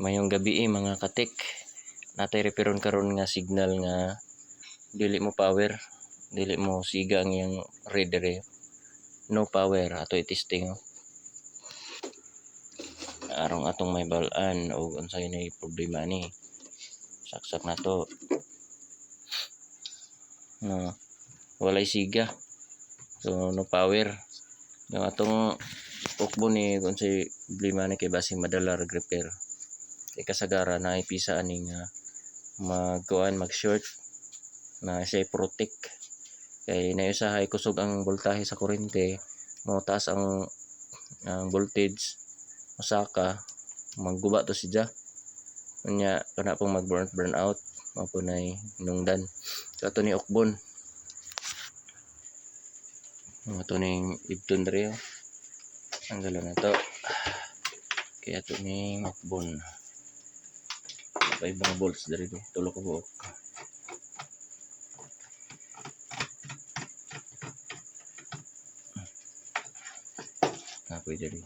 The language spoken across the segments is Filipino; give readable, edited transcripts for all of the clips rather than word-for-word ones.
Mayong gabi mga katik, natay reperon karon nga signal nga dili mo power, dili mo siga ang iyang reader. No power ato i-testing. Arong atong may balaan o unsay nay problema ni. Saksak na to. No, walay siga. So no power. Yung atong ukbo ni unsay problema ni kay basing madala repair. Kay kasagara na ipisa aning mag-short na siya protect kay nausahay kusog ang voltahe sa kuryente mo taas ang voltage usaka magguba to siya unya kana pong burn out mao punay nungdan so ato ni ukbon ato ning ibton diri ang galo na to kay ato ning ukbon may mga bolts diri tulo ka buok. Pwede rin.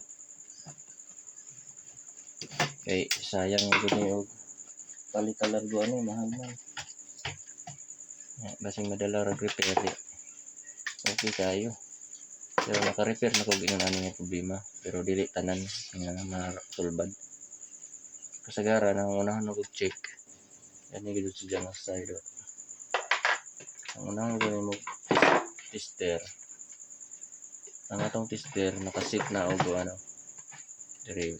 Kay sayang gani og palit largo mahal man. Basing madala ra repair. Okay kayo. Pero naka-repair na kog ingon ani nga problema pero dili tanan nga masulbad. Kasagara nang unahon og check. Ani gid si jang side. Ang unahon gani mo tester. Ang atong tester nakasit na og diri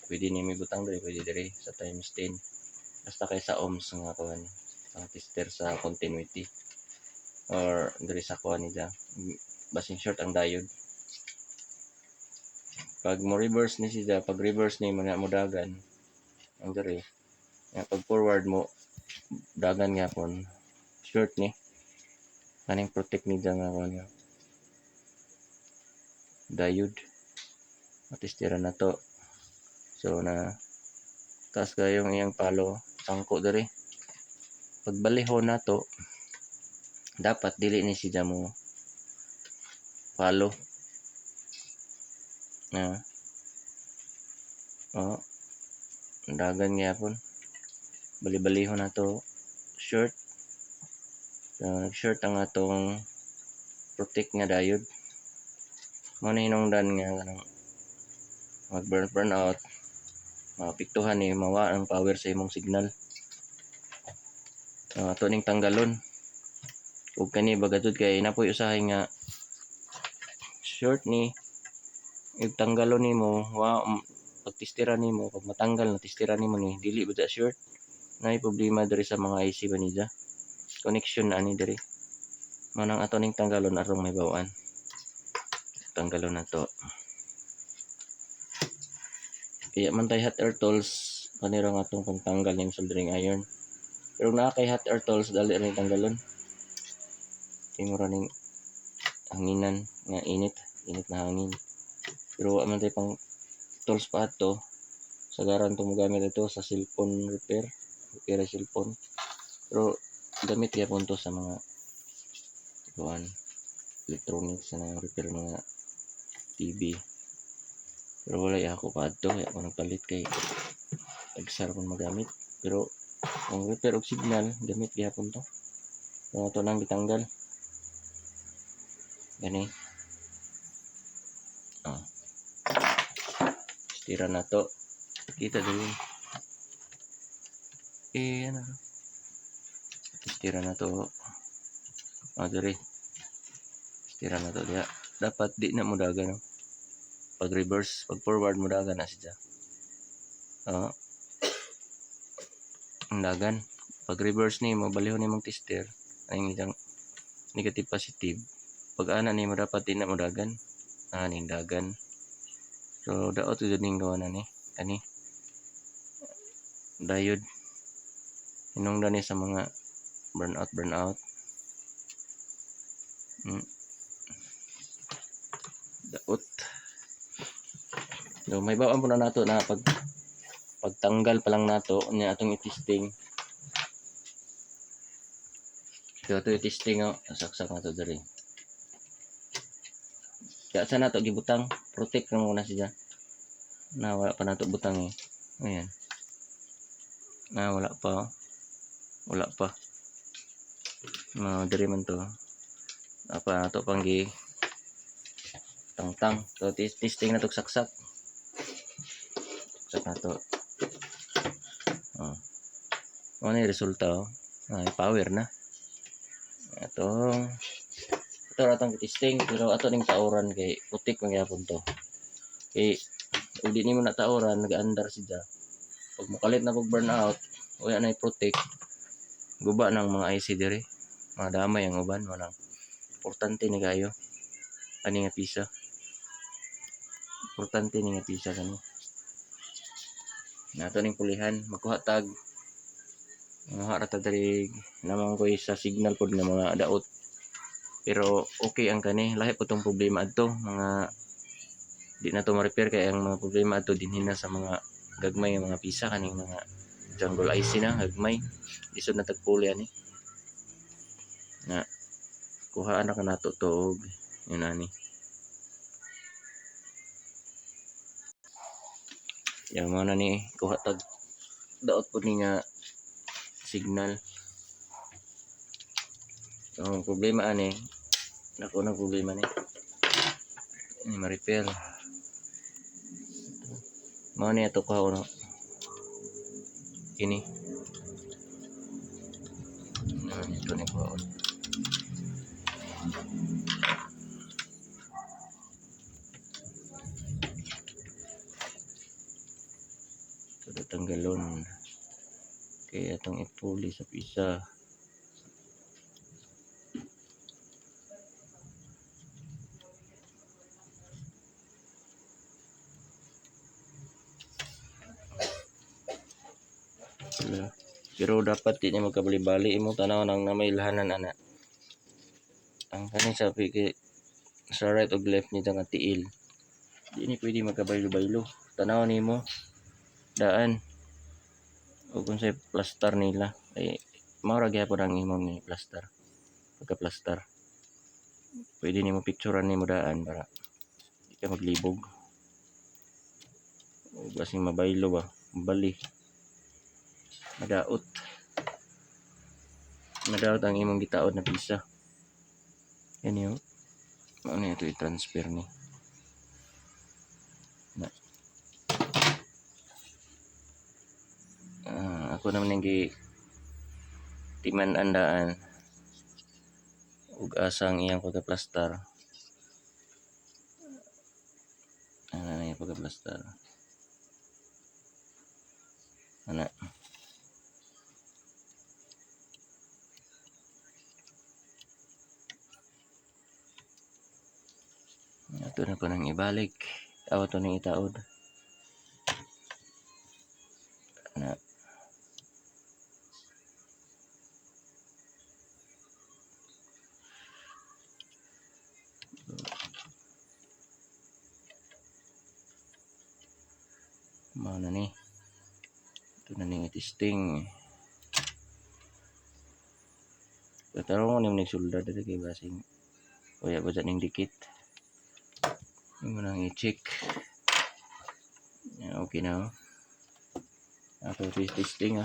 pwede ni butang diri pwede diri sa times 10 basta kay sa ohms nga kuan ang tester sa continuity or diri sa kuan nila basing short ang diode pag mo reverse ni siya pag reverse ni mo dagan ang diri pag forward mo dagan gyapon short ni kaning protect ni nga kuan diode matestiran na to so na taas kayong iyang palo sangko diri pagbalihon na to dapat dili ni siya mo palo dagan gyapon bali-balihon na to short so nag-short ang atong protect nga diode mo na hinungdan nga mag-burn out mapiktuhan ni mawa ang power sa imong signal ato ning tanggalon ug kani bagadud kay napoy usahay nga short ni ug tanggalon nimo pagtistira nimo pag matanggal na tistira nimo ni dili bud short nay problema diri sa mga IC ba niya connection na ani diri manang ato ning tanggalon arong may bawaan tanggalon na to kaya man tay hot air tools kanira nga atong pagtanggal ning soldering iron pero naa kay hot air tools dali ring tanggalon imura ning hanginan nga init na hangin pero wa man tay pang tools pa ato sagaran to mo gamit ito sa cellphone repair cellphone pero gamit gyapon to sa mga kuan electronics na repair mga TV pero wala ako pa adto kaya ako nagpalit kay agsar kon magamit pero ang repair og signal gamit gyapon to so ato nang gitanggal gani tira na to kita din tira na to diri tira na to diya dapat di na mo dagan pag reverse pag forward mo dagan na siya ang dagan pag reverse ni mo balihon nimong tester ang isang negative positive pag ana ni mo dapat di na mo dagan ning dagan so daot jud ning gawa na ni kani diode hinungdan ni sa mga burnout daot so may bawaan po na nato na pagtanggal pa lang nato niya atong i-testing so ito i-testing saksak na to diri kaya sa nato gibutang protect na muna siya na wala pa nato butang ayan Wala pa. Wala pa. Diri man to. Apa ato pang gi tangtang. So testing na to saksak. Saksak na to. Ano yung resulta power na. Ito atong testing pero ato ning tauran kay putik man gyapon to. Kay ug di nimo na tauran nag-andar siya. Pag mukalit na pag burnout, wala na i-protect. Guba ng mga IC diri. Mga damay ang uban mo nang importante ni kayo. Ani nga pisa. Importante ni nga pisa kani. Nato ning pulihan magkuha tag mga rata diri namang ko sa signal pod nga mga daot. Pero okay ang kani, lahi po tong problema adto mga di na to ma-repair kay ang mga problema adto dinhi na sa mga gagmay nga mga pisa kaning mga jungle IC na gagmay. Isod na tagpuli ani. Na kuhaan na kanato to og yun ani. Yan mo na ni kuha tag daot po ni nga signal. Ang problema ani nako na problema ni ini ma-repair. Mao ni ato kuha no. Kini. Ito ni kuha. Ito tanggalon. Kaya itong ipuli sa pisa. Pero dapat di niya magkabali-bali imo tanaw nang namaylahanan ana. Ang kani sabi kay sa right og left nito nga tiil. Di ni pwede magkabaylo-baylo. Tanaw nimo daan. O kung sa plaster nila ay mao ra gyapon ang imong ni plaster. Pagka-plaster. Pwede nimo picturean nimo daan para di ka maglibog. O basing mabaylo ba, bali. Madaot ang imong gitaod na pisa. Yan yun. Ano ito i-transfer ni. Ako naman yung timan andaan ug asang iyang pagka-plaster. Ano yung pagka-plaster. Ano. Ito na po nang ibalik. Ito nang itaod. Ano. Mana ni. Ito na ning testing. Tarong mo ning sulda dito kay basing. Kuya ba ning dikit. Imo nang i-check. Okay na. Ato testing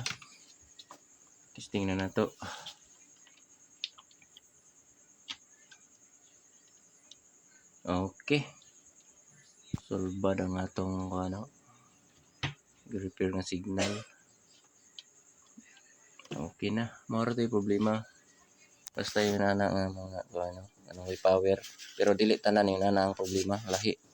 Testing na nato. Okay. Solbad ang atong repair nga signal. Okay na. Mao ra problema. Basta yun na nga mga anong may power. Pero dili tanan yun na ang problema. Lahi.